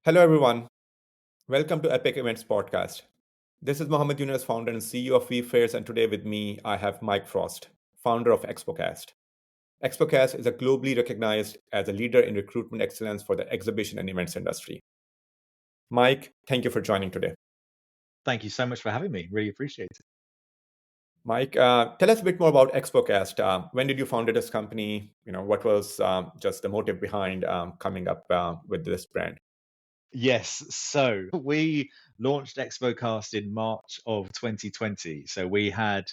Hello, everyone. Welcome to Epic Events Podcast. This is Mohammed Younas, founder and CEO of vFairs, and today with me, I have Mike Frost, founder of ExpoCast. ExpoCast is a globally recognized as a leader in recruitment excellence for the exhibition and events industry. Mike, thank you for joining today. Thank you so much for having me. Really appreciate it. Mike, tell us a bit more about ExpoCast. When did you found this company? What was just the motive behind coming up with this brand? Yes, so we launched ExpoCast in March of 2020. So we had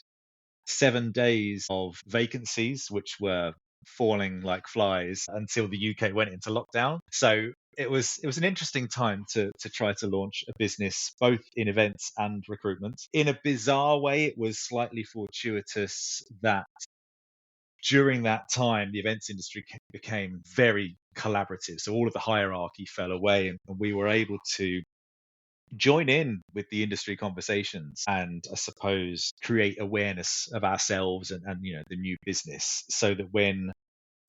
7 days of vacancies, which were falling like flies until the UK went into lockdown. So it was an interesting time to try to launch a business both in events and recruitment. In a bizarre way, it was slightly fortuitous that during that time, the events industry became very collaborative. So all of the hierarchy fell away, and we were able to join in with the industry conversations and I suppose create awareness of ourselves and the new business so that when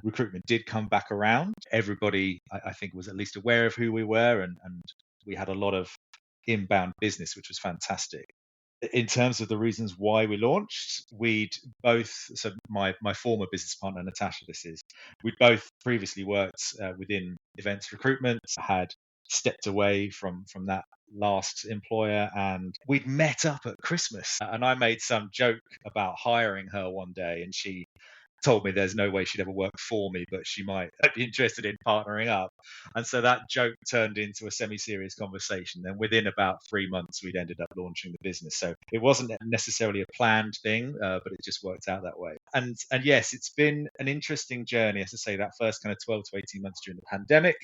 recruitment did come back around, everybody I think was at least aware of who we were and we had a lot of inbound business, which was fantastic. In terms of the reasons why we launched, we'd both, so my former business partner, Natasha, we'd both previously worked within events recruitment, had stepped away from that last employer, and we'd met up at Christmas. And I made some joke about hiring her one day, and she told me there's no way she'd ever work for me, but she might be interested in partnering up. And so that joke turned into a semi-serious conversation. And within about 3 months, we'd ended up launching the business. So it wasn't necessarily a planned thing, but it just worked out that way. And yes, it's been an interesting journey, as I say, that first kind of 12 to 18 months during the pandemic.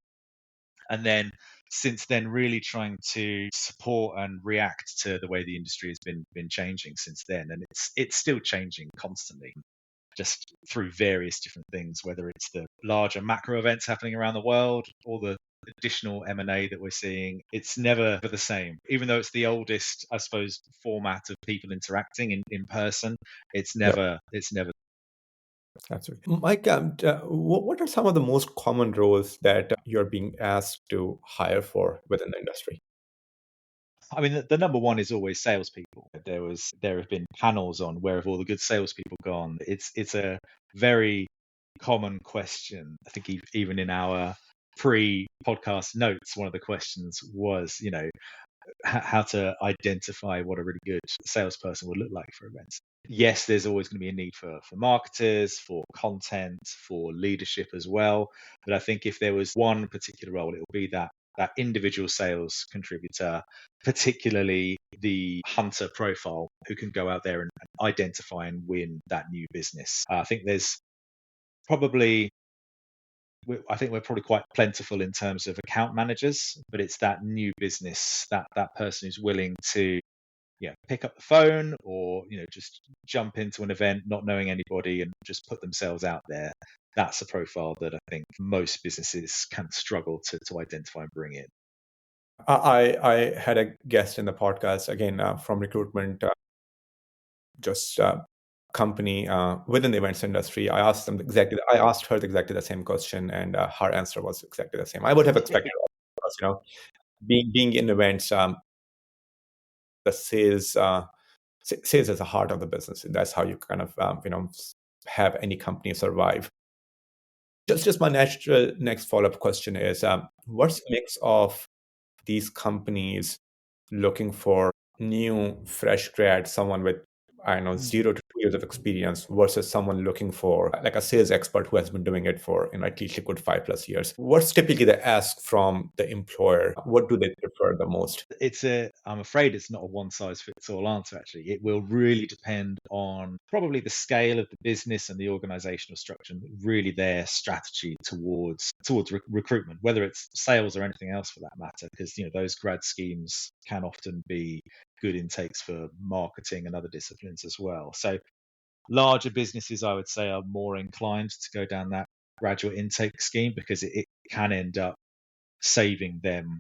And then since then, really trying to support and react to the way the industry has been changing since then. And it's still changing constantly, just through various different things, whether it's the larger macro events happening around the world or the additional M&A that we're seeing. It's never the same. Even though it's the oldest, I suppose, format of people interacting in person, Yeah, it's never. absolutely. Mike, what are some of the most common roles that you're being asked to hire for within the industry? I mean, the number one is always salespeople. There have been panels on where have all the good salespeople gone. It's a very common question. I think even in our pre-podcast notes, one of the questions was, how to identify what a really good salesperson would look like for events. Yes, there's always going to be a need for marketers, for content, for leadership as well. But I think if there was one particular role, it would be that individual sales contributor, particularly the hunter profile who can go out there and identify and win that new business. I think there's probably I think we're probably quite plentiful in terms of account managers, but it's that new business, that person who's willing to pick up the phone or just jump into an event not knowing anybody and just put themselves out there. That's a profile that I think most businesses can struggle to identify and bring in. I had a guest in the podcast again from recruitment, just company within the events industry. I asked her exactly the same question, and her answer was exactly the same. I would have expected, because, being in events, the sales is the heart of the business. That's how you kind of have any company survive. Just my natural next follow up question is, what's the mix of these companies looking for new, fresh grad, someone with, I don't know, Mm. 0 to 2 years of experience versus someone looking for like a sales expert who has been doing it for at least a good 5+ years? What's typically the ask from the employer? What do they prefer the most? I'm afraid it's not a one size fits all answer, actually. It will really depend on probably the scale of the business and the organizational structure, and really their strategy towards recruitment, whether it's sales or anything else for that matter, because those grad schemes can often be good intakes for marketing and other disciplines as well. So larger businesses, I would say, are more inclined to go down that graduate intake scheme because it can end up saving them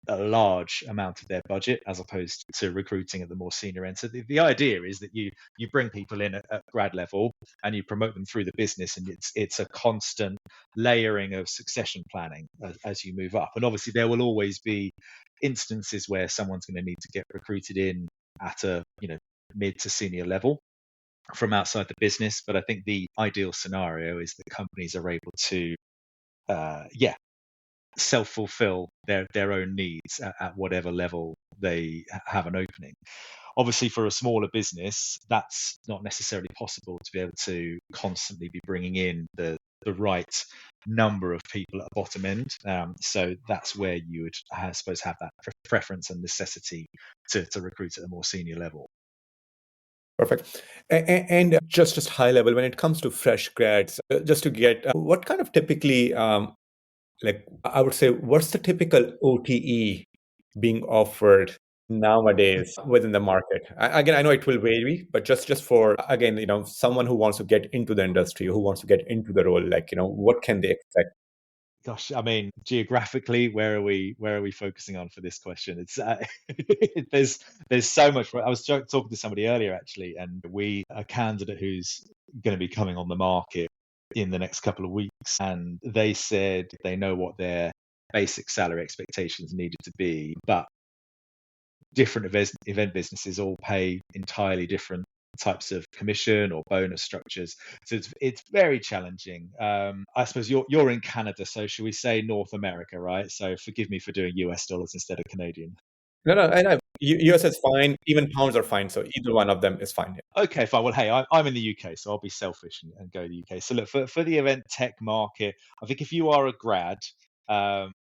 a large amount of their budget as opposed to recruiting at the more senior end. So the idea is that you bring people in at grad level and you promote them through the business, and it's a constant layering of succession planning as you move up. And obviously there will always be instances where someone's going to need to get recruited in at a mid to senior level from outside the business. But I think the ideal scenario is that companies are able to yeah, self-fulfill their own needs at whatever level they have an opening. Obviously, for a smaller business, that's not necessarily possible to be able to constantly be bringing in the right number of people at the bottom end. So that's where you would, I suppose, have that preference and necessity to recruit at a more senior level. Perfect. And just high level, when it comes to fresh grads, just to get what kind of typically, like I would say, what's the typical OTE being offered nowadays within the market? Again, I know it will vary, but just for, again, someone who wants to get into the industry, who wants to get into the role, like, what can they expect? Gosh, I mean, geographically, where are we focusing on for this question? It's there's so much. I was talking to somebody earlier actually, and a candidate who's going to be coming on the market in the next couple of weeks, and they said they know what their basic salary expectations needed to be, but different event businesses all pay entirely different types of commission or bonus structures, so it's very challenging. I suppose you're in Canada, so should we say North America, right? So forgive me for doing US dollars instead of Canadian. No, no, I know. US is fine. Even pounds are fine. So either one of them is fine. Yeah. Okay, fine. Well, hey, I'm in the UK, so I'll be selfish and go to the UK. So look, for the event tech market, I think if you are a grad, um,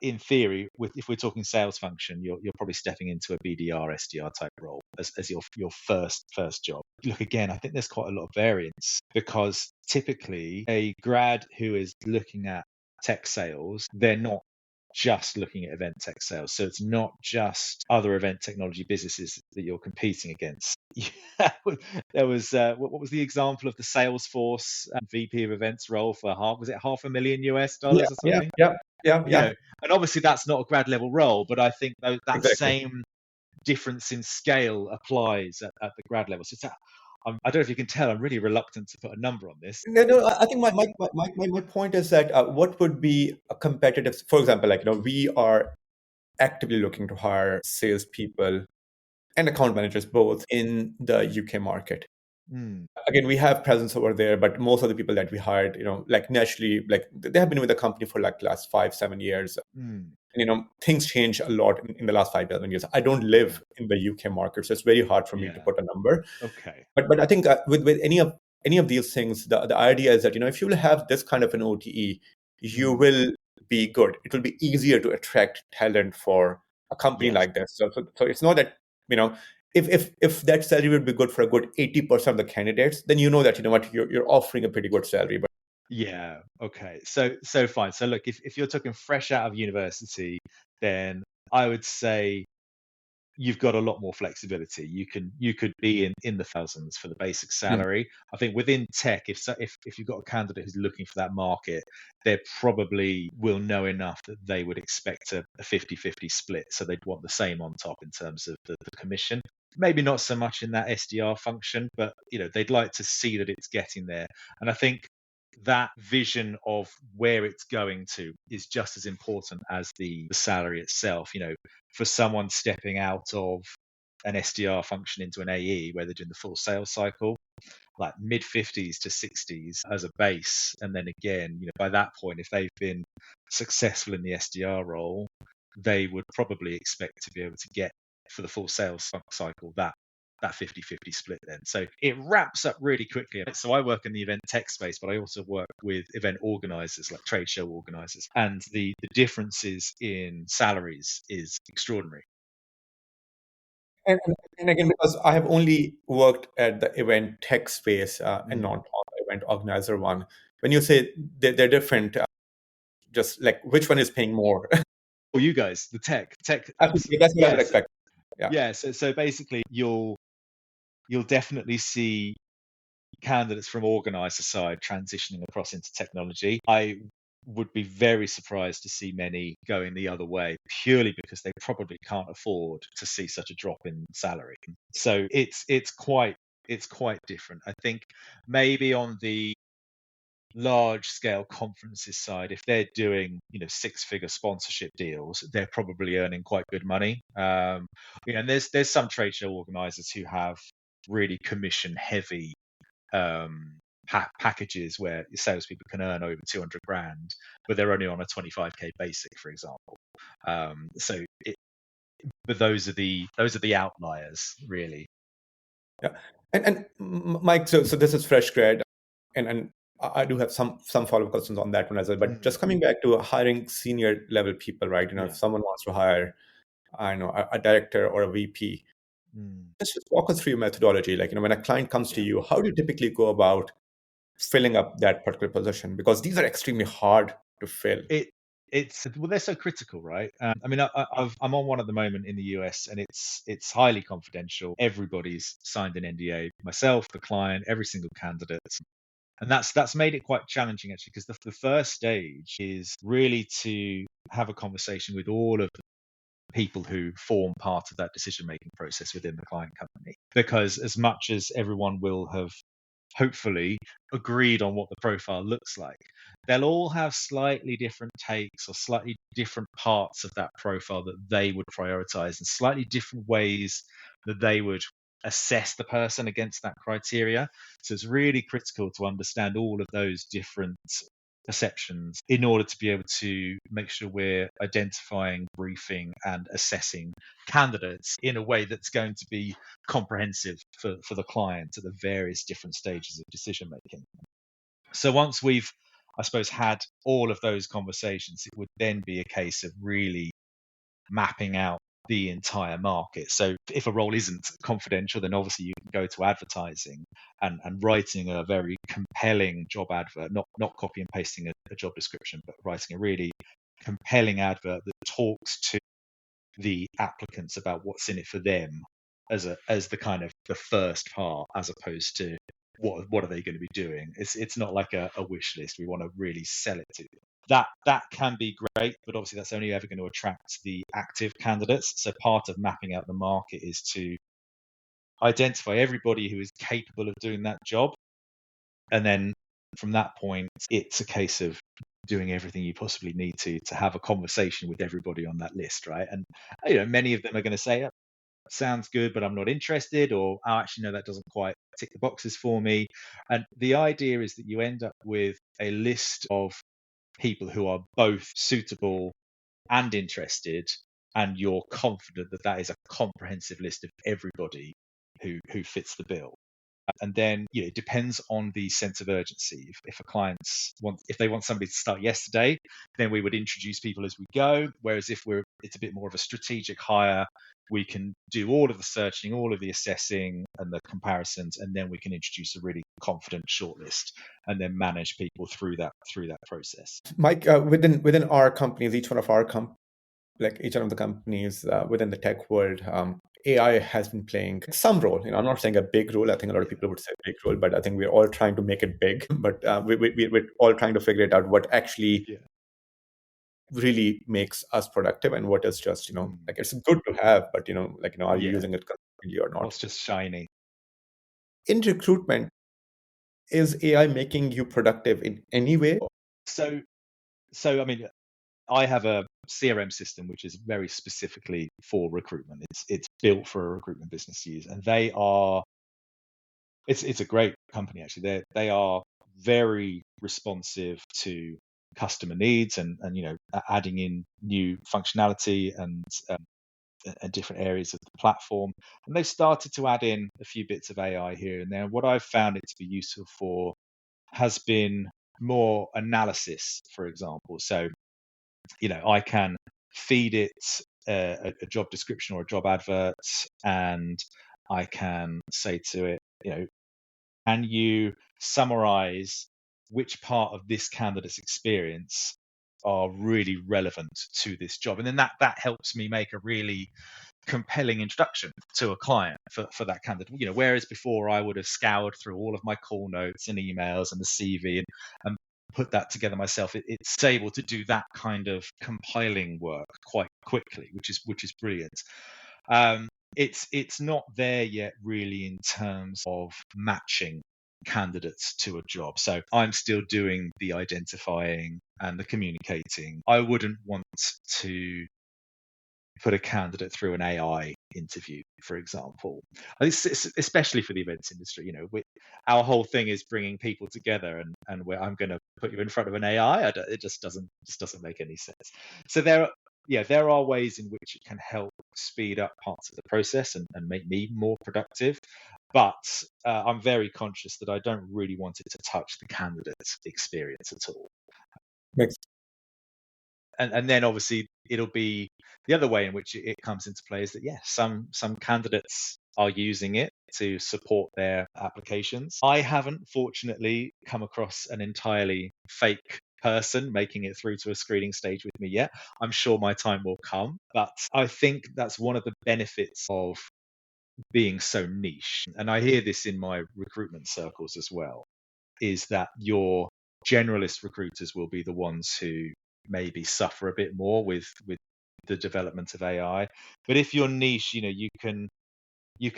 in theory, if we're talking sales function, you're probably stepping into a BDR, SDR type role as your first job. Look, again, I think there's quite a lot of variance, because typically a grad who is looking at tech sales, they're not just looking at event tech sales. So it's not just other event technology businesses that you're competing against. Yeah, there was what was the example of the Salesforce VP of events role for half a million US Yeah, dollars or yeah, something? yeah, yeah, You yeah. know, and obviously that's not a grad level role, but I think that Exactly. same difference in scale applies at the grad level. So I don't know if you can tell, I'm really reluctant to put a number on this. No, no. I think my point is that what would be a competitive, for example, like we are actively looking to hire salespeople and account managers both in the UK market. Mm, Again, we have presence over there, but most of the people that we hired, like naturally, like they have been with the company for like last 5-7 years. mm, And, things change a lot in the last 5-7 years. I don't live in the UK market, so it's very hard for me to yeah. put a number. Okay. But I think with any of these things, the idea is that if you will have this kind of an OTE, you Mm, will be good. It will be easier to attract talent for a company yes. like this. So it's not that if that salary would be good for a good 80% of the candidates, then that what you're offering a pretty good salary. But Yeah. Okay. So fine. So look, if you're talking fresh out of university, then I would say you've got a lot more flexibility. You could be in the thousands for the basic mm, salary. I think within tech, if you've got a candidate who's looking for that market, they probably will know enough that they would expect a 50-50 split. So they'd want the same on top in terms of the commission. Maybe not so much in that SDR function, but they'd like to see that it's getting there. And I think that vision of where it's going to is just as important as the salary itself. For someone stepping out of an SDR function into an AE where they're doing the full sales cycle, like mid 50s to 60s as a base. And then again, by that point, if they've been successful in the SDR role, they would probably expect to be able to get for the full sales cycle that 50-50 split then. So it wraps up really quickly. So I work in the event tech space, but I also work with event organizers, like trade show organizers. And the differences in salaries is extraordinary. and, and again, because I have only worked at the event tech space and not Mm. on the event organizer one. When you say they're different, just like which one is paying more? Well, you guys, the tech. Absolutely, that's what I would Yes. expect. Yeah. Yeah. So basically you'll definitely see candidates from organizer side transitioning across into technology. I would be very surprised to see many going the other way, purely because they probably can't afford to see such a drop in salary. So it's quite different. I think maybe on the large scale conferences side, if they're doing, six-figure sponsorship deals, they're probably earning quite good money. And there's some trade show organizers who have really commission heavy packages where salespeople can earn over 200 grand, but they're only on a 25k basic, for example. So, but those are the outliers, really. Yeah. And Mike, so this is fresh grad, and I do have some follow-up questions on that one as well. But Mm, just coming back to hiring senior level people, right? If yeah. someone wants to hire, I don't know, a director or a VP, Mm, just walk us through your methodology. Like, when a client comes to yeah. you, how do you typically go about filling up that particular position? Because these are extremely hard to fill. It's well, they're so critical, right? I mean, I'm on one at the moment in the US, and it's highly confidential. Everybody's signed an NDA. Myself, the client, every single candidate, and that's made it quite challenging actually, because the first stage is really to have a conversation with all of the people who form part of that decision making process within the client company. Because as much as everyone will have hopefully agreed on what the profile looks like, they'll all have slightly different takes or slightly different parts of that profile that they would prioritize, and slightly different ways that they would assess the person against that criteria. So it's really critical to understand all of those different perceptions in order to be able to make sure we're identifying, briefing, and assessing candidates in a way that's going to be comprehensive for the client at the various different stages of decision making. So once we've, I suppose, had all of those conversations, it would then be a case of really mapping out the entire market. So if a role isn't confidential, then obviously you can go to advertising and writing a very compelling job advert, not copy and pasting a job description, but writing a really compelling advert that talks to the applicants about what's in it for them as the kind of the first part, as opposed to what are they going to be doing. It's not like a wish list. We want to really sell it to them. That can be great, but obviously that's only ever going to attract the active candidates. So part of mapping out the market is to identify everybody who is capable of doing that job, and then from that point, it's a case of doing everything you possibly need to have a conversation with everybody on that list, right? And many of them are going to say, sounds good, but I'm not interested, or oh, actually, no, that doesn't quite tick the boxes for me. And the idea is that you end up with a list of people who are both suitable and interested, and you're confident that that is a comprehensive list of everybody who fits the bill. And then it depends on the sense of urgency. If a client's if they want somebody to start yesterday, then we would introduce people as we go. Whereas if it's a bit more of a strategic hire, we can do all of the searching, all of the assessing and the comparisons, and then we can introduce a really confident shortlist and then manage people through that process. Mike, within our companies, each one of our like each one of the companies within the tech world, AI has been playing some role. I'm not saying a big role. I think a lot of people would say big role, but I think we're all trying to make it big. But we're all trying to figure it out what actually Yeah. really makes us productive and what is just, Mm. like it's good to have, but are you Yeah. using it consistently or not? What's just shiny? In recruitment, is AI making you productive in any way? So, so I mean, I have a CRM system which is very specifically for recruitment. It's built for a recruitment business to use, and it's a great company actually. They are very responsive to customer needs, and adding in new functionality and different areas of the platform. And they've started to add in a few bits of AI here and there. What I've found it to be useful for has been more analysis, for example. So I can feed it a job description or a job advert, and I can say to it, can you summarize which part of this candidate's experience are really relevant to this job? And then that helps me make a really compelling introduction to a client for that candidate. Whereas before I would have scoured through all of my call notes and emails and the CV and put that together myself. It's able to do that kind of compiling work quite quickly, which is brilliant. It's not there yet really in terms of matching candidates to a job. So I'm still doing the identifying and the communicating. I wouldn't want to put a candidate through an AI interview, for example. It's especially for the events industry. Our whole thing is bringing people together, and where I'm going to put you in front of an AI, it just doesn't make any sense. So there are ways in which it can help speed up parts of the process and make me more productive. But I'm very conscious that I don't really want it to touch the candidate's experience at all. Makes And then obviously it'll be the other way in which it comes into play is that some candidates are using it to support their applications. I haven't fortunately come across an entirely fake person making it through to a screening stage with me yet. I'm sure my time will come, but I think that's one of the benefits of being so niche. And I hear this in my recruitment circles as well, is that your generalist recruiters will be the ones who maybe suffer a bit more with the development of AI. But if you're niche, you can you'd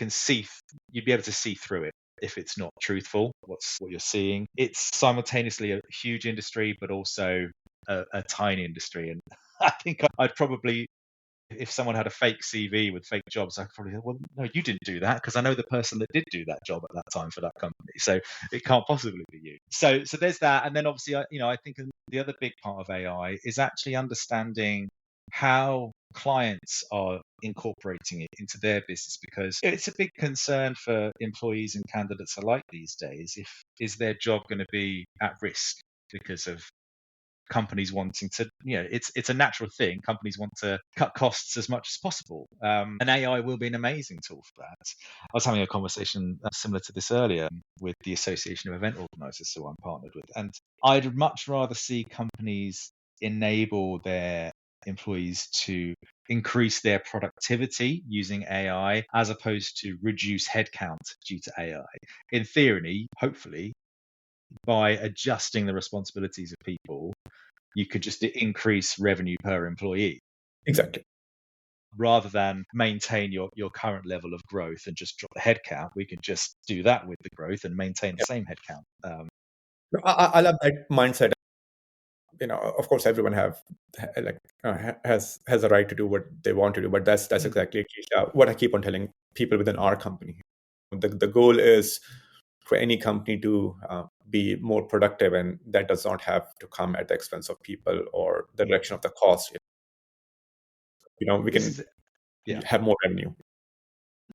be able to see through it if it's not truthful, what you're seeing. It's simultaneously a huge industry, but also a tiny industry. And I think I'd probably, if someone had a fake CV with fake jobs, I'd probably say, well, no, you didn't do that, because I know the person that did do that job at that time for that company. So it can't possibly be you. So there's that. And then obviously, I think the other big part of AI is actually understanding how clients are incorporating it into their business, because it's a big concern for employees and candidates alike these days. Is their job going to be at risk because of companies wanting to, it's a natural thing. Companies want to cut costs as much as possible. And AI will be an amazing tool for that. I was having a conversation similar to this earlier with the Association of Event Organisers, who I'm partnered with. And I'd much rather see companies enable their employees to increase their productivity using AI as opposed to reduce headcount due to AI. In theory, hopefully, by adjusting the responsibilities of people, you could just increase revenue per employee. exactly. Rather than maintain your current level of growth and just drop the headcount, we can just do that with the growth and maintain the same headcount. I love that mindset. Of course, everyone has a right to do what they want to do, but that's exactly what I keep on telling people within our company. The goal is for any company to be more productive, and that does not have to come at the expense of people or the direction of the cost. We can have more revenue.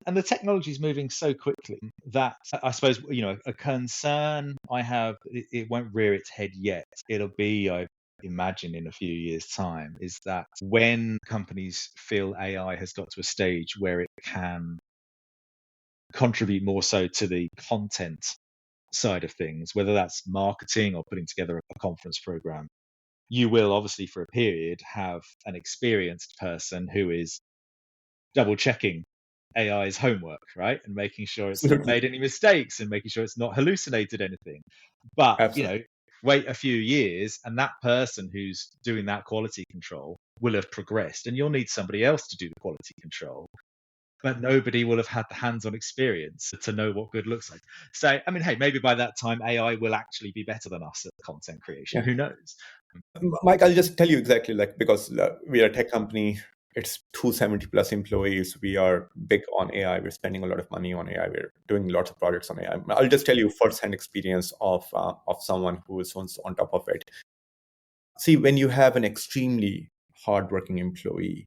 And the technology is moving so quickly that I suppose, a concern I have, it won't rear its head yet. It'll be, I imagine, in a few years' time, is that when companies feel AI has got to a stage where it can contribute more so to the content side of things, whether that's marketing or putting together a conference program, you will obviously for a period have an experienced person who is double checking AI's homework, right? And making sure it's not made any mistakes and making sure it's not hallucinated anything. But, Absolutely. Wait a few years and that person who's doing that quality control will have progressed, and you'll need somebody else to do the quality control. But nobody will have had the hands-on experience to know what good looks like. So, I mean, hey, maybe by that time, AI will actually be better than us at content creation. Yeah. Who knows? Mike, I'll just tell you exactly, because we are a tech company. It's 270 plus employees. We are big on AI. We're spending a lot of money on AI. We're doing lots of projects on AI. I'll just tell you first-hand experience of someone who is on top of it. See, when you have an extremely hardworking employee,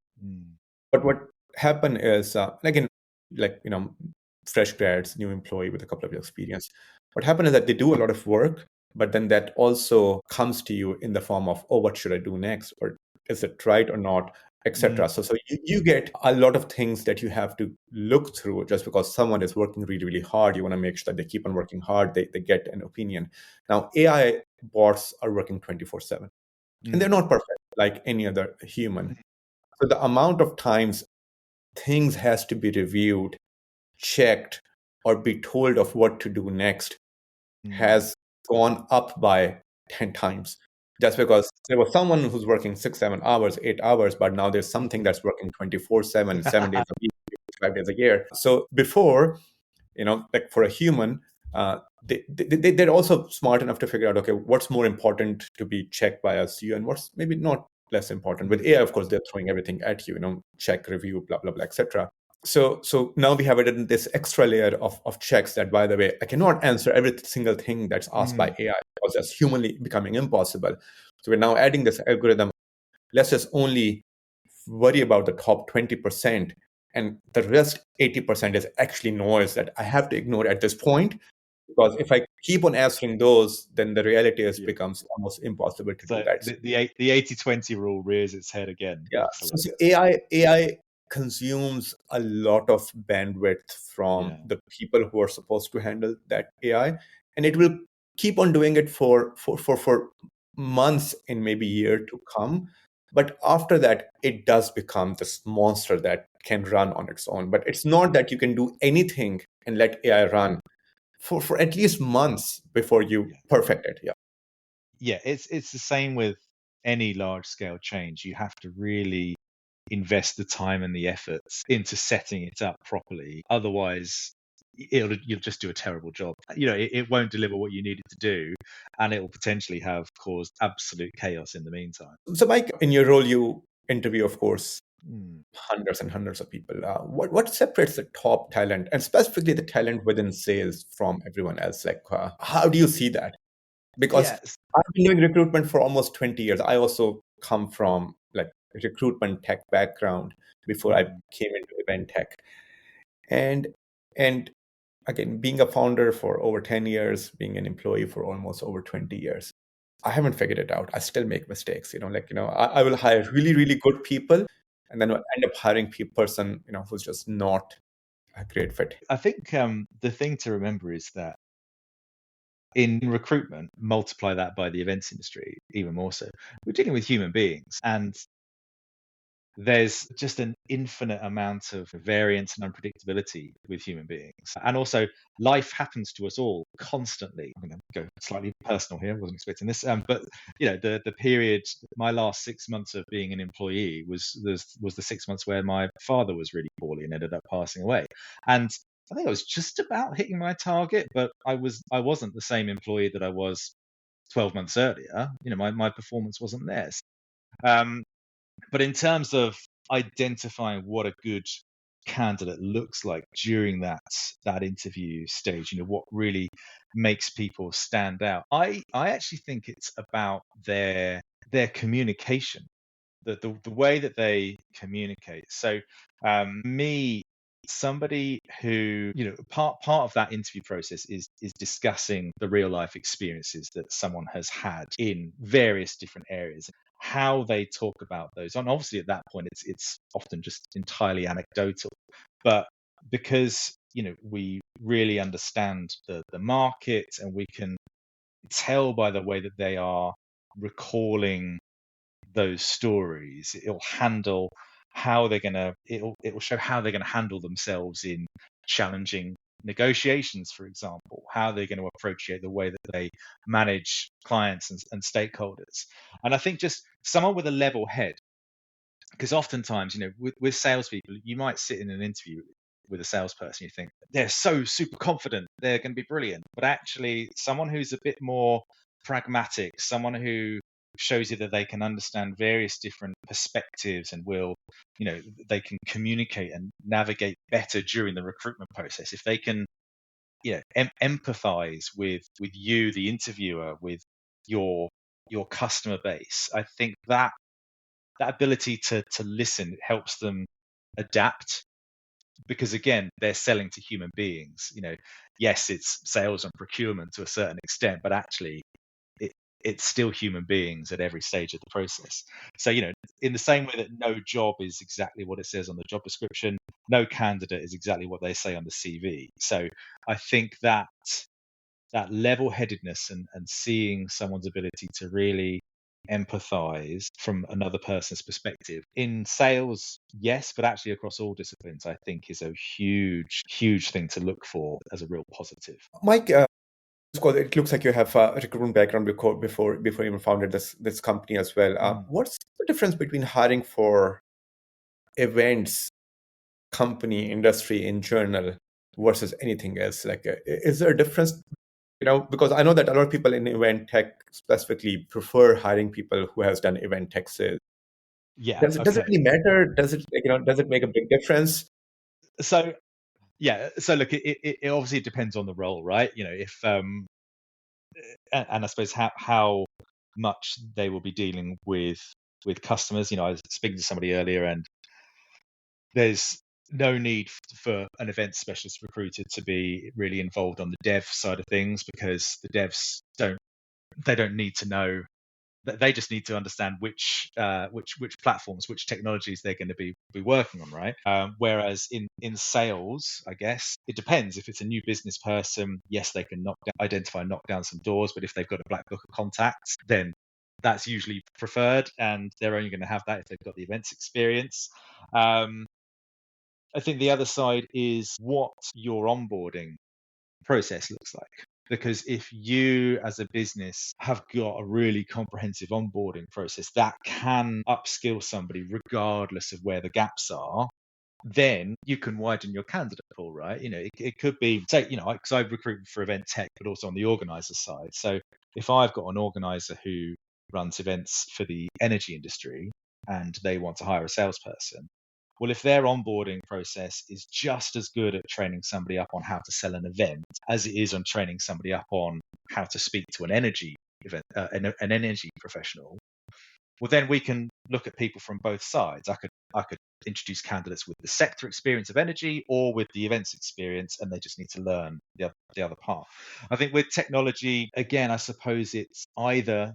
but what happen is, fresh grads, new employee with a couple of years experience, what happens is that they do a lot of work, but then that also comes to you in the form of, oh, what should I do next? Or is it right or not? Etc. So you get a lot of things that you have to look through. Just because someone is working really, really hard, you want to make sure that they keep on working hard, they get an opinion. Now, AI bots are working 24/7, and they're not perfect like any other human. So the amount of times things has to be reviewed, checked, or be told of what to do next has gone up by 10 times. Just because there was someone who's working 6, 7 hours, 8 hours, but now there's something that's working 24/7, 7 days a week, 5 days a year. So before, like for a human, they're also smart enough to figure out, okay, what's more important to be checked by us, you, and what's maybe not less important. With AI, of course, they're throwing everything at you, check, review, blah, blah, blah, etc. So now we have added this extra layer of checks that, by the way, I cannot answer every single thing that's asked by AI because that's humanly becoming impossible. So we're now adding this algorithm. Let's just only worry about the top 20%, and the rest 80% is actually noise that I have to ignore at this point. Because if I keep on answering those, then the reality is becomes almost impossible to do that. The 80/20 rule rears its head again. Yeah. Excellent. So AI consumes a lot of bandwidth from the people who are supposed to handle that AI, and it will keep on doing it for months and maybe year to come. But after that, it does become this monster that can run on its own. But it's not that you can do anything and let AI run for at least months before you perfect it. Yeah, it's the same with any large scale change. You have to really invest the time and the efforts into setting it up properly. Otherwise, you'll just do a terrible job. It won't deliver what you need it to do, and it will potentially have caused absolute chaos in the meantime. So, Mike, in your role, you interview, of course, hundreds and hundreds of people. What separates the top talent, and specifically the talent within sales, from everyone else? Like, how do you see that? Because I've been doing recruitment for almost 20 years. I also come from like recruitment tech background before I came into event tech. And again, being a founder for over 10 years, being an employee for almost over 20 years, I haven't figured it out. I still make mistakes. I will hire really, really good people, and then I'll end up hiring a person, who's just not a great fit. I think the thing to remember is that in recruitment, multiply that by the events industry, even more so. We're dealing with human beings, and there's just an infinite amount of variance and unpredictability with human beings. And also, life happens to us all constantly. I'm going to go slightly personal here. I wasn't expecting this. But the period, my last 6 months of being an employee was the 6 months where my father was really poorly and ended up passing away. And I think I was just about hitting my target, but I wasn't the same employee that I was 12 months earlier. My performance wasn't there. But in terms of identifying what a good candidate looks like during that interview stage, what really makes people stand out, I actually think it's about their communication, the way that they communicate. So me, somebody who, part of that interview process is discussing the real life experiences that someone has had in various different areas, how they talk about those. And obviously at that point it's often just entirely anecdotal, but because we really understand the market, and we can tell by the way that they are recalling those stories, it'll handle how they're gonna it'll show how they're gonna handle themselves in challenging negotiations, for example, how they're going to approach it, the way that they manage clients and stakeholders. And I think just someone with a level head, because oftentimes, with salespeople, you might sit in an interview with a salesperson, you think they're so super confident, they're going to be brilliant. But actually, someone who's a bit more pragmatic, someone who shows you that they can understand various different perspectives and they can communicate and navigate better during the recruitment process. If they can, empathize with you, the interviewer, with your customer base, I think that ability to listen helps them adapt, because again, they're selling to human beings. Yes, it's sales and procurement to a certain extent, but actually it's still human beings at every stage of the process. So, in the same way that no job is exactly what it says on the job description, no candidate is exactly what they say on the CV. So I think that level-headedness and seeing someone's ability to really empathize from another person's perspective in sales, yes, but actually across all disciplines, I think is a huge thing to look for as a real positive. Mike, Because it looks like you have a recruitment background before you even founded this company as well. What's the difference between hiring for events, company, industry in general versus anything else? Like, is there a difference? Because I know that a lot of people in event tech specifically prefer hiring people who has done event tech sales. Yeah. Does it Okay. really matter? Does it make a big difference? So yeah. So look, it obviously depends on the role, right? If and I suppose how much they will be dealing with customers. I was speaking to somebody earlier, and there's no need for an event specialist recruiter to be really involved on the dev side of things, because the devs don't need to know. They just need to understand which platforms, which technologies they're going to be working on, right? Whereas in sales, I guess it depends. If it's a new business person, yes, they can identify, knock down some doors. But if they've got a black book of contacts, then that's usually preferred, and they're only going to have that if they've got the events experience. I think the other side is what your onboarding process looks like. Because if you as a business have got a really comprehensive onboarding process that can upskill somebody regardless of where the gaps are, then you can widen your candidate pool, right? It could be, say, because I recruit for event tech, but also on the organizer side. So if I've got an organizer who runs events for the energy industry and they want to hire a salesperson, well, if their onboarding process is just as good at training somebody up on how to sell an event as it is on training somebody up on how to speak to an energy event, an energy professional, well, then we can look at people from both sides. I could introduce candidates with the sector experience of energy or with the events experience, and they just need to learn the other part. I think with technology, again, I suppose it's either,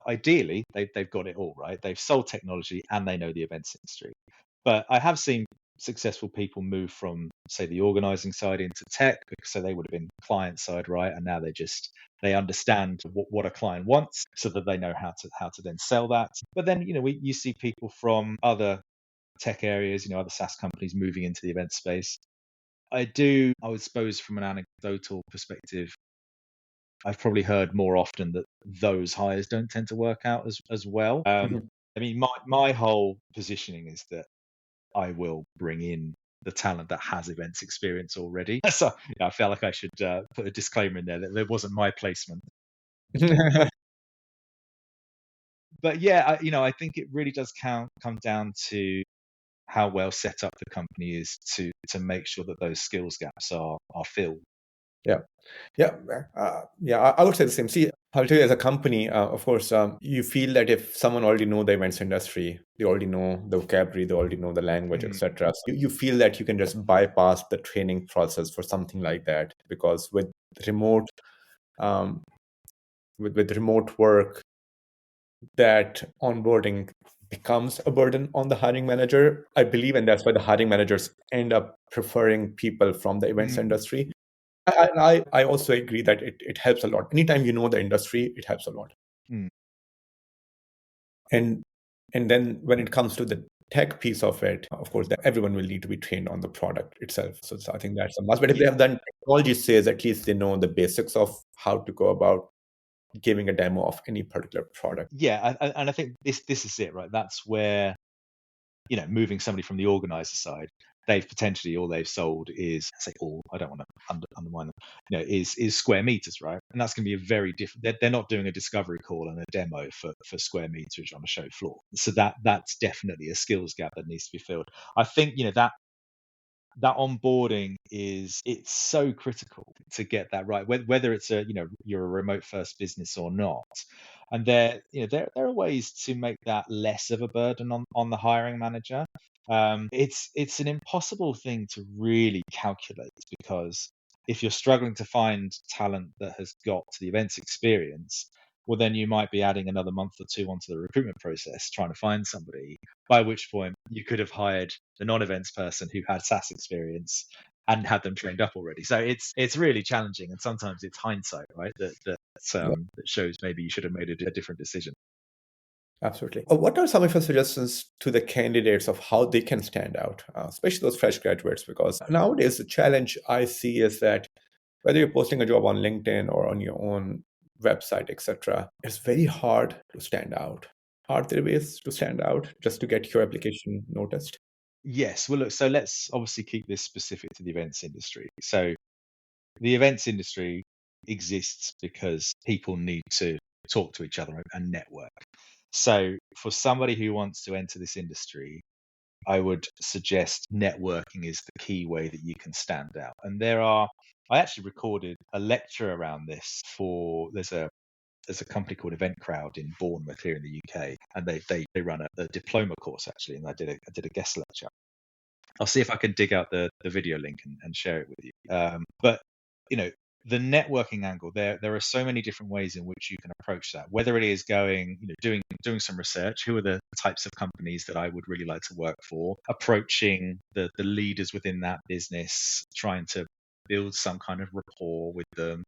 ideally they've got it all right. They've sold technology and they know the events industry. But I have seen successful people move from, say, the organizing side into tech, so they would have been client side, right? And now they understand what a client wants, so that they know how to then sell that. But then, you see people from other tech areas, other SaaS companies moving into the event space. I would suppose, from an anecdotal perspective, I've probably heard more often that those hires don't tend to work out as well. Mhm. I mean, my whole positioning is that I will bring in the talent that has events experience already. So I felt like I should put a disclaimer in there that there wasn't my placement. But yeah, I think it really does come down to how well set up the company is to make sure that those skills gaps are filled. Yeah. Yeah, yeah, I would say the same. See, I'll tell you, as a company, of course, you feel that if someone already know the events industry, they already know the vocabulary, they already know the language, Mm, etc. So you feel that you can just bypass the training process for something like that, because remote, um, with remote work, that onboarding becomes a burden on the hiring manager, I believe, and that's why the hiring managers end up preferring people from the events mm, industry. I also agree that it helps a lot. Anytime you know the industry, it helps a lot. mm. And and then when it comes to the tech piece of it, of course, that everyone will need to be trained on the product itself. So I think that's a must. But if they Yeah, have done technology sales, at least they know the basics of how to go about giving a demo of any particular product. yeah, and I think this is it, right? That's where, moving somebody from the organizer side, they've potentially, all they've sold is, say, all, I don't want to undermine them, is square meters, right? And that's going to be a very different. They're not doing a discovery call and a demo for square meterage on a show floor. So that's definitely a skills gap that needs to be filled. I think, that onboarding it's so critical to get that right, whether it's you're a remote first business or not. And there are ways to make that less of a burden on the hiring manager. It's an impossible thing to really calculate, because if you're struggling to find talent that has got the events experience, well, then you might be adding another month or two onto the recruitment process trying to find somebody, by which point you could have hired the non-events person who had SaaS experience and had them trained up already. So it's really challenging, and sometimes it's hindsight, right? That shows maybe you should have made a different decision. Absolutely. What are some of your suggestions to the candidates of how they can stand out, especially those fresh graduates? Because nowadays the challenge I see is that whether you're posting a job on LinkedIn or on your own website, etc., it's very hard to stand out. Are there ways to stand out just to get your application noticed? Yes. Well, look, so let's obviously keep this specific to the events industry. So the events industry exists because people need to talk to each other and network. So for somebody who wants to enter this industry, I would suggest networking is the key way that you can stand out. And I actually recorded a lecture around this for, there's a company called Event Crowd in Bournemouth here in the UK, and they run a diploma course actually, and I did a guest lecture. I'll see if I can dig out the video link and share it with you. But you know, the networking angle, there are so many different ways in which you can approach that. Whether it is going, doing some research, who are the types of companies that I would really like to work for, approaching the leaders within that business, trying to build some kind of rapport with them,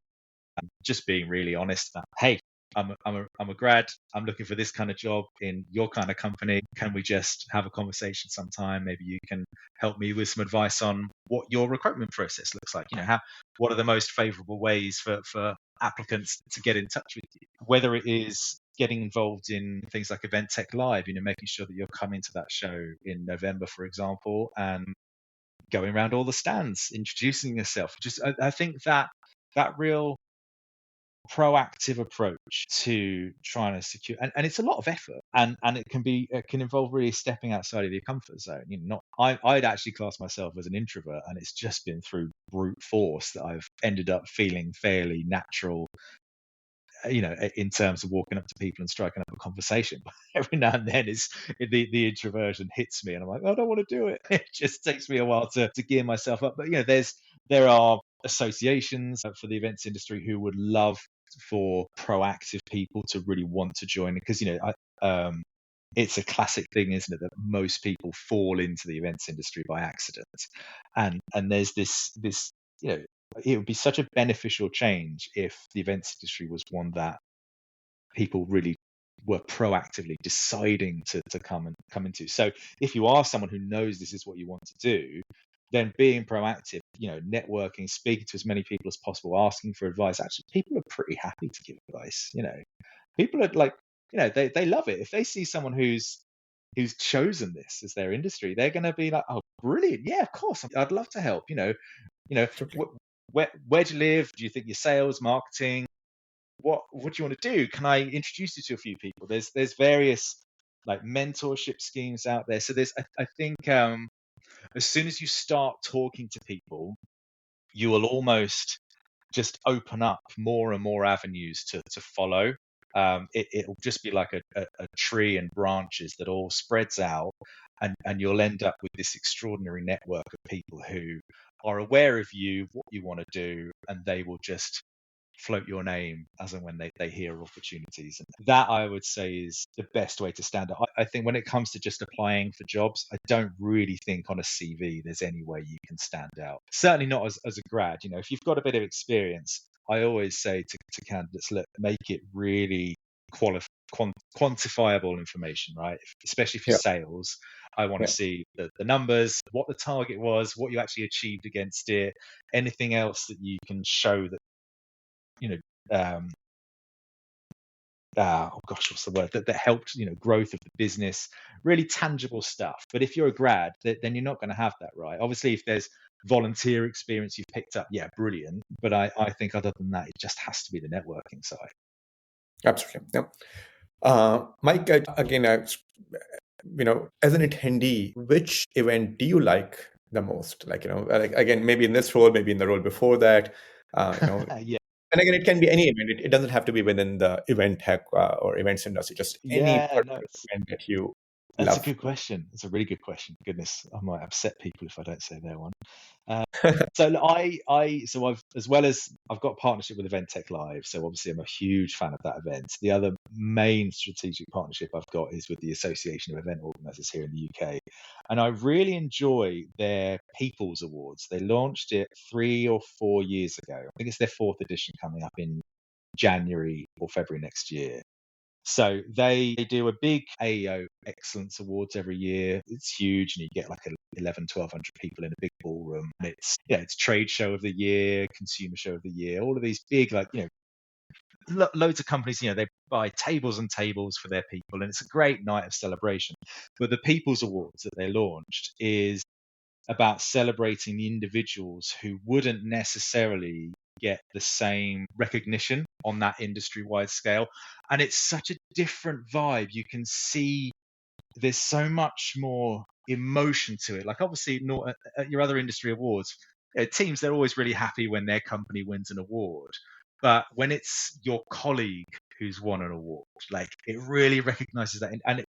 just being really honest about, hey, I'm a grad. I'm looking for this kind of job in your kind of company. Can we just have a conversation sometime? Maybe you can help me with some advice on what your recruitment process looks like. What are the most favourable ways for applicants to get in touch with you? Whether it is getting involved in things like Event Tech Live, making sure that you're coming to that show in November, for example, and going around all the stands, introducing yourself. I think that real proactive approach to trying to secure, and it's a lot of effort, and it can involve really stepping outside of your comfort zone. Not I'd actually class myself as an introvert, and it's just been through brute force that I've ended up feeling fairly natural, in terms of walking up to people and striking up a conversation. But every now and then the introversion hits me and I'm like, "Oh, I don't want to do it." It just takes me a while to gear myself up. But there are associations for the events industry who would love for proactive people to really want to join, because it's a classic thing, isn't it, that most people fall into the events industry by accident, and there's this it would be such a beneficial change if the events industry was one that people really were proactively deciding to come into. So if you are someone who knows this is what you want to do, then being proactive, networking, speaking to as many people as possible, asking for advice. Actually, people are pretty happy to give advice. People are like, they love it if they see someone who's chosen this as their industry. They're going to be like, "Oh, brilliant! Yeah, of course, I'd love to help." Absolutely. Where do you live? Do you think you're sales, marketing? What do you want to do? Can I introduce you to a few people? There's various like mentorship schemes out there. So I think as soon as you start talking to people, you will almost just open up more and more avenues to follow. It'll just be like a tree and branches that all spreads out, and you'll end up with this extraordinary network of people who are aware of you, what you want to do, and they will just float your name as and when they hear opportunities. And that, I would say, is the best way to stand out. I think when it comes to just applying for jobs, I don't really think on a CV there's any way you can stand out. Certainly not as a grad. If you've got a bit of experience, I always say to candidates, look, make it really quantifiable information, right? Especially for Yeah. sales. I want to Yeah. see the numbers, what the target was, what you actually achieved against it, anything else that you can show that, you know, um, oh gosh, what's the word that helped, growth of the business, really tangible stuff. But if you're a grad, then you're not going to have that, right? Obviously, if there's volunteer experience you've picked up, yeah, brilliant. But I think other than that, it just has to be the networking side. Absolutely. Yeah. Mike, again, as an attendee, which event do you like the most? Like, again, maybe in this role, maybe in the role before that. Yeah, And again, it can be any event. It doesn't have to be within the event tech or events industry. Just any yeah, no, particular event that you that's a love. good question. It's a really good question. Goodness, I might upset people if I don't say their one. Uh, so so I've, as well as I've got a partnership with Event Tech Live. So obviously I'm a huge fan of that event. The other main strategic partnership I've got is with the Association of Event Organisers here in the UK, and I really enjoy their People's Awards. They launched it 3 or 4 years ago. I think it's their fourth edition coming up in January or February next year. So they do a big AEO Excellence Awards every year. It's huge, and you get like 1,100 people in a big ballroom. And it's trade show of the year, consumer show of the year, all of these big, like, loads of companies, they buy tables and tables for their people, and it's a great night of celebration. But the People's Awards that they launched is about celebrating the individuals who wouldn't necessarily get the same recognition on that industry-wide scale. And it's such a different vibe. You can see there's so much more emotion to it. Like, obviously, not at your other industry awards, teams, they're always really happy when their company wins an award. But when it's your colleague who's won an award, like, it really recognizes that. And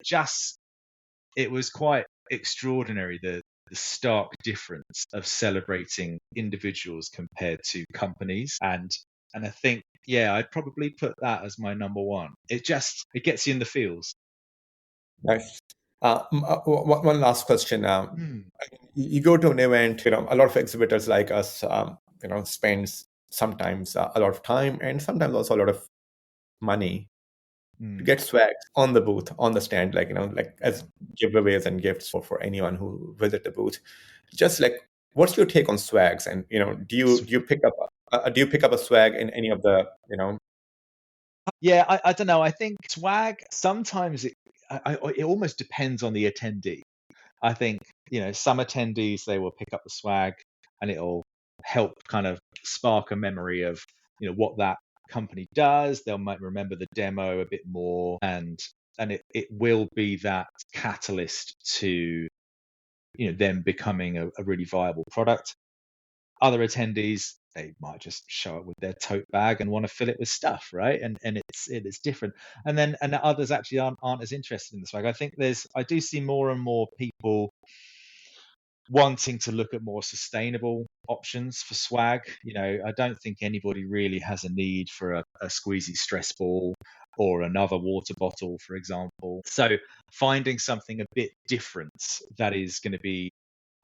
it was quite extraordinary, the stark difference of celebrating individuals compared to companies. And I think, I'd probably put that as my number one. It gets you in the feels. Nice. One last question. Mm, You go to an event, a lot of exhibitors like us, spends sometimes a lot of time and sometimes also a lot of money to mm. get swag on the booth, on the stand, like as giveaways and gifts for anyone who visit the booth. Just like, what's your take on swags? And do you pick up a swag in any of the Yeah, I don't know. I think swag, sometimes it almost depends on the attendee. I think, some attendees, they will pick up the swag, and it'll help kind of spark a memory of, what that company does. They might remember the demo a bit more, and it will be that catalyst to, them becoming a really viable product. Other attendees, they might just show up with their tote bag and want to fill it with stuff, right? And it is different. And then others actually aren't as interested in the swag. I think I do see more and more people wanting to look at more sustainable options for swag. I don't think anybody really has a need for a squeezy stress ball or another water bottle, for example. So finding something a bit different that is going to be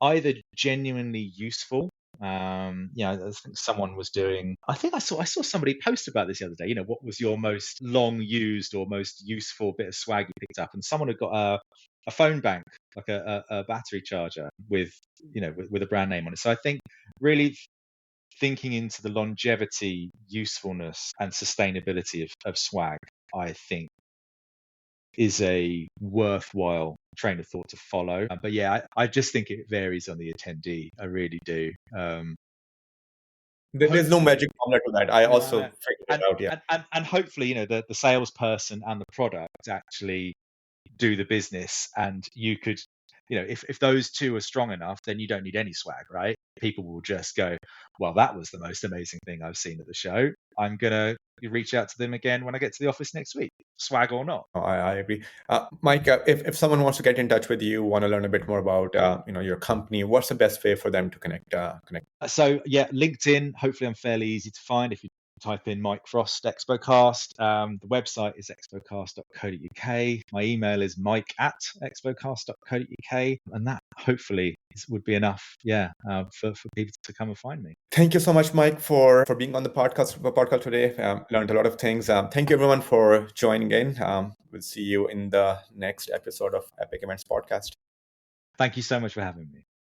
either genuinely useful. I think someone was doing. I think I saw somebody post about this the other day. What was your most long used or most useful bit of swag you picked up? And someone had got a phone bank, like a battery charger with with a brand name on it. So I think really thinking into the longevity, usefulness, and sustainability of swag, I think, is a worthwhile train of thought to follow. But I just think it varies on the attendee. I really do. there's no Hopefully, magic formula to that. I also no. figured it And, out. Yeah. and hopefully, the salesperson and the product actually do the business, and you could, if those two are strong enough, then you don't need any swag, right? People will just go, well, that was the most amazing thing I've seen at the show. I'm gonna reach out to them again when I get to the office next week, swag or not. I agree. Mike, if someone wants to get in touch with you, want to learn a bit more about your company, what's the best way for them to connect? So LinkedIn, hopefully I'm fairly easy to find if you type in Mike Frost ExpoCast. The website is expocast.co.uk. My email is mike@expocast.co.uk, and that hopefully would be enough, for people to come and find me. Thank you so much, Mike, for being on the podcast today. Learned a lot of things. Thank you, everyone, for joining in. We'll see you in the next episode of Epic Events Podcast. Thank you so much for having me.